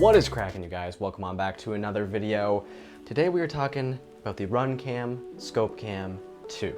What is cracking, you guys? Welcome on back to another video. Today we are talking about the Runcam scopecam 2.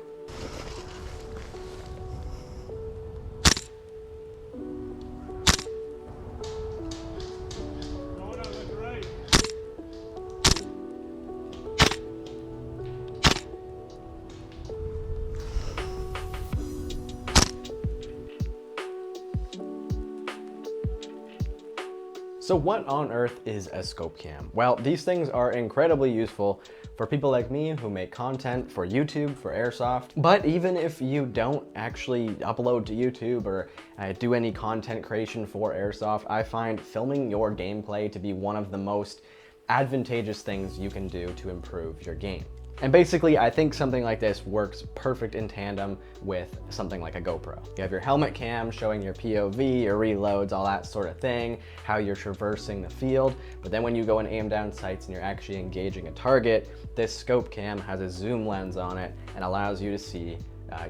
So what on earth is a scopecam? Well, these things are incredibly useful for people like me who make content for YouTube, for airsoft. But even if you don't actually upload to YouTube or do any content creation for airsoft, I find filming your gameplay to be one of the most advantageous things you can do to improve your game. And basically, I think something like this works perfect in tandem with something like a GoPro. You have your helmet cam showing your POV, your reloads, all that sort of thing, how you're traversing the field. But then when you go and aim down sights and you're actually engaging a target, this scope cam has a zoom lens on it and allows you to see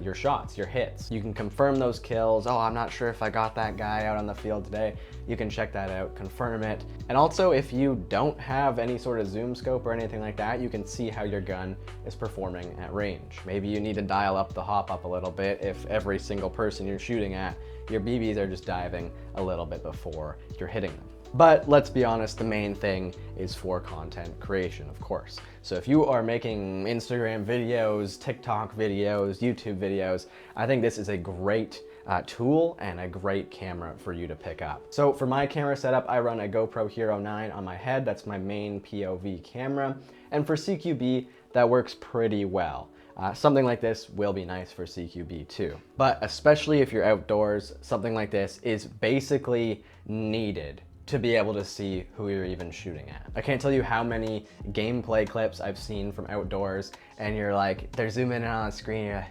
your shots, your hits. You can confirm those kills. Oh, I'm not sure if I got that guy out on the field today. You can check that out, confirm it. And also, if you don't have any sort of zoom scope or anything like that, you can see how your gun is performing at range. Maybe you need to dial up the hop up a little bit if every single person you're shooting at, your BBs are just diving a little bit before you're hitting them. But let's be honest, the main thing is for content creation, of course. So if you are making Instagram videos, TikTok videos, YouTube videos, I think this is a great tool and a great camera for you to pick up. So for my camera setup, I run a GoPro Hero 9 on my head. That's my main POV camera. And for CQB, that works pretty well. Something like this will be nice for CQB too. But especially if you're outdoors, something like this is basically needed to be able to see who you're even shooting at. I can't tell you how many gameplay clips I've seen from outdoors and you're like, they're zooming in on the screen, you're like,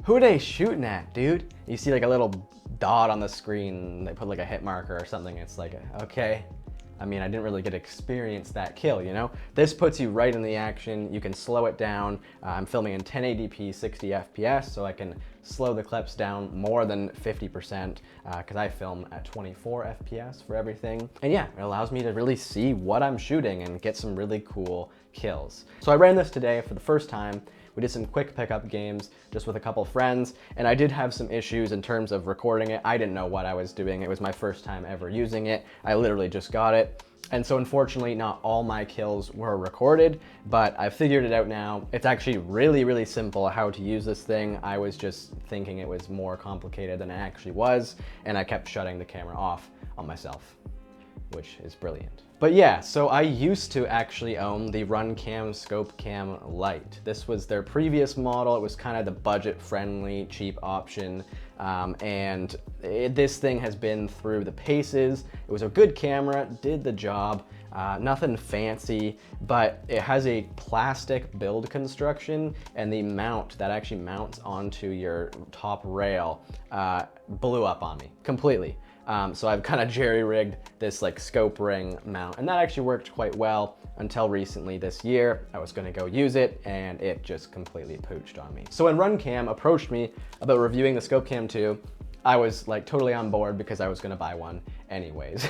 who are they shooting at, dude? You see like a little dot on the screen, they put like a hit marker or something, it's like, okay. I mean, I didn't really get to experience that kill, you know? This puts you right in the action. You can slow it down. I'm filming in 1080p, 60 FPS, so I can slow the clips down more than 50% because I film at 24 FPS for everything. And yeah, it allows me to really see what I'm shooting and get some really cool kills. So I ran this today for the first time. We did some quick pickup games just with a couple friends, and I did have some issues in terms of recording it. I didn't know what I was doing. It was my first time ever using it. I literally just got it. And so unfortunately, not all my kills were recorded, but I figured it out now. It's actually really, really simple how to use this thing. I was just thinking it was more complicated than it actually was, and I kept shutting the camera off on myself, which is brilliant. But yeah, so I used to actually own the Runcam scopecam Lite. This was their previous model. It was kind of the budget-friendly, cheap option. This thing has been through the paces. It was a good camera, did the job, nothing fancy, but it has a plastic build construction, and the mount that actually mounts onto your top rail blew up on me completely. So I've kind of jerry-rigged this like scope ring mount, and that actually worked quite well until recently this year. I was gonna go use it and it just completely pooched on me. So when Runcam approached me about reviewing the scopecam 2, I was like totally on board because I was gonna buy one anyways.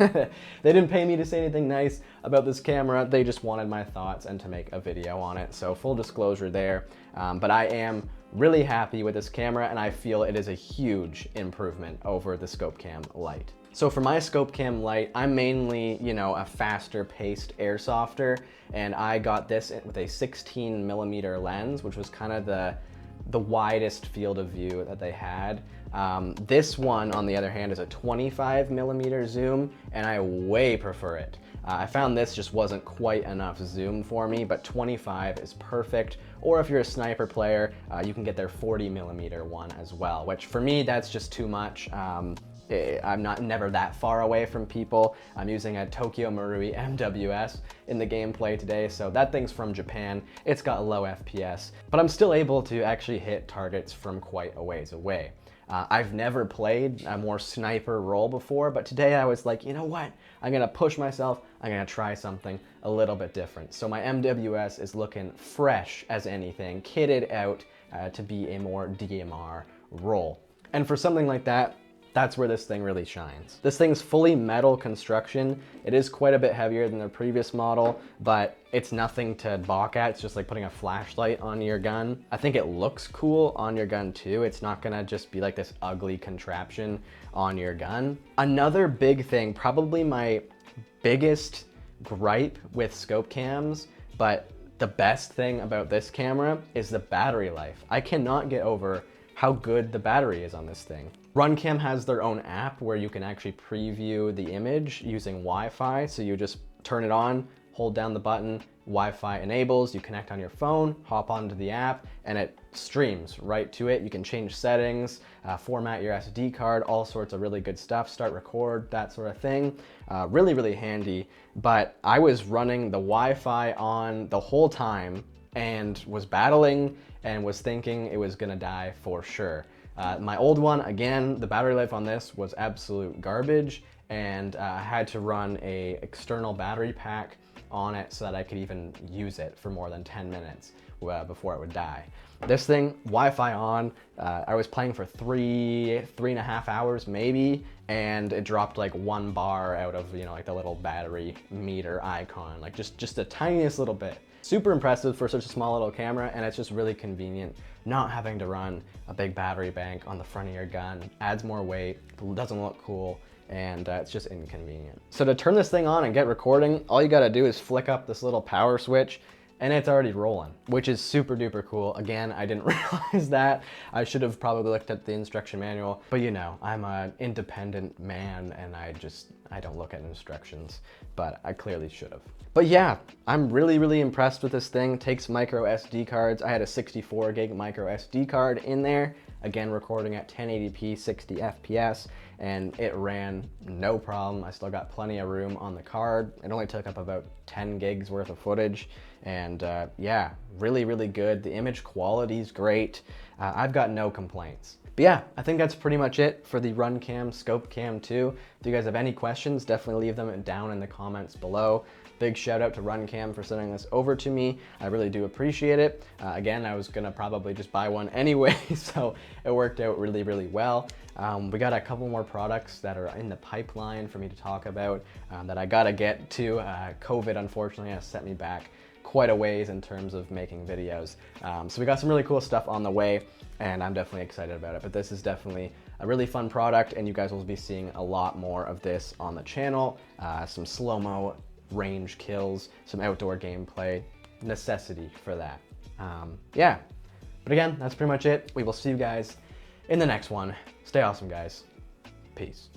They didn't pay me to say anything nice about this camera. They just wanted my thoughts and to make a video on it. So full disclosure there, but I am really happy with this camera and I feel it is a huge improvement over the scopecam Lite. So for my scopecam Lite, I'm mainly, you know, a faster paced airsofter, and I got this with a 16mm lens, which was kind of the widest field of view that they had. This one, on the other hand, is a 25mm zoom, and I way prefer it. I found this just wasn't quite enough zoom for me, but 25 is perfect. Or if you're a sniper player, you can get their 40mm one as well, which for me, that's just too much. I'm never that far away from people. I'm using a Tokyo Marui MWS in the gameplay today, so that thing's from Japan. It's got low FPS, but I'm still able to actually hit targets from quite a ways away. I've never played a more sniper role before, but today I was like, you know what? I'm gonna push myself, I'm gonna try something a little bit different. So my MWS is looking fresh as anything, kitted out to be a more DMR role. And for something like that, That's where this thing really shines. This thing's fully metal construction. It is quite a bit heavier than the previous model, but it's nothing to balk at. It's just like putting a flashlight on your gun. I think it looks cool on your gun too. It's not gonna just be like this ugly contraption on your gun. Another big thing, probably my biggest gripe with scope cams, but the best thing about this camera is the battery life. I cannot get over how good the battery is on this thing. Runcam has their own app where you can actually preview the image using Wi-Fi. So you just turn it on, hold down the button, Wi-Fi enables, you connect on your phone, hop onto the app, and it streams right to it. You can change settings, format your SD card, all sorts of really good stuff, start record, that sort of thing. Really, really handy. But I was running the Wi-Fi on the whole time and was battling and was thinking it was gonna die for sure. My old one, again, the battery life on this was absolute garbage, and I had to run a external battery pack on it so that I could even use it for more than 10 minutes before it would die. This thing, Wi-Fi on, I was playing for three and a half hours maybe, and it dropped like 1 bar out of, you know, like the little battery meter icon, like just the tiniest little bit. Super impressive for such a small little camera, and it's just really convenient not having to run a big battery bank on the front of your gun. Adds more weight, doesn't look cool, and it's just inconvenient. So to turn this thing on and get recording, all you gotta do is flick up this little power switch, and it's already rolling, which is super duper cool. Again, I didn't realize that. I should have probably looked at the instruction manual, but you know, I'm an independent man and I don't look at instructions, but I clearly should have. But yeah, I'm really, really impressed with this thing. It takes micro SD cards. I had a 64 gig micro SD card in there, again, recording at 1080p, 60 FPS, and it ran no problem. I still got plenty of room on the card. It only took up about 10 gigs worth of footage, and yeah, really, really good. The image quality is great. I've got no complaints. But yeah, I think that's pretty much it for the Runcam scopecam 2. If you guys have any questions, definitely leave them down in the comments below. Big shout out to Runcam for sending this over to me. I really do appreciate it. Again, I was gonna probably just buy one anyway, so it worked out really, really well. We got a couple more products that are in the pipeline for me to talk about that I gotta get to. COVID, unfortunately, has set me back quite a ways in terms of making videos. So we got some really cool stuff on the way, and I'm definitely excited about it. But this is definitely a really fun product, and you guys will be seeing a lot more of this on the channel. Some slow-mo range kills, some outdoor gameplay, necessity for that. Yeah, but again, that's pretty much it. We will see you guys in the next one. Stay awesome, guys. Peace.